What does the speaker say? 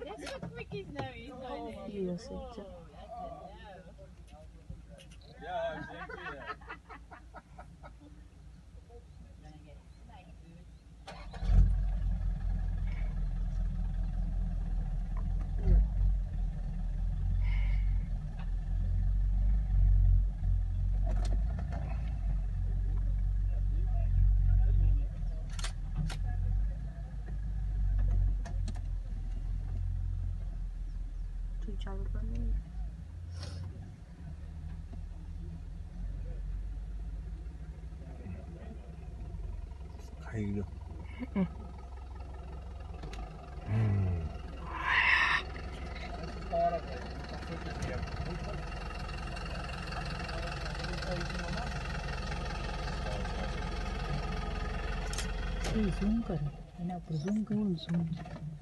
That's how quick he's now. He's going to Iya saja. चालू करने खाइयो zoom कर, है ना, zoom करो zoom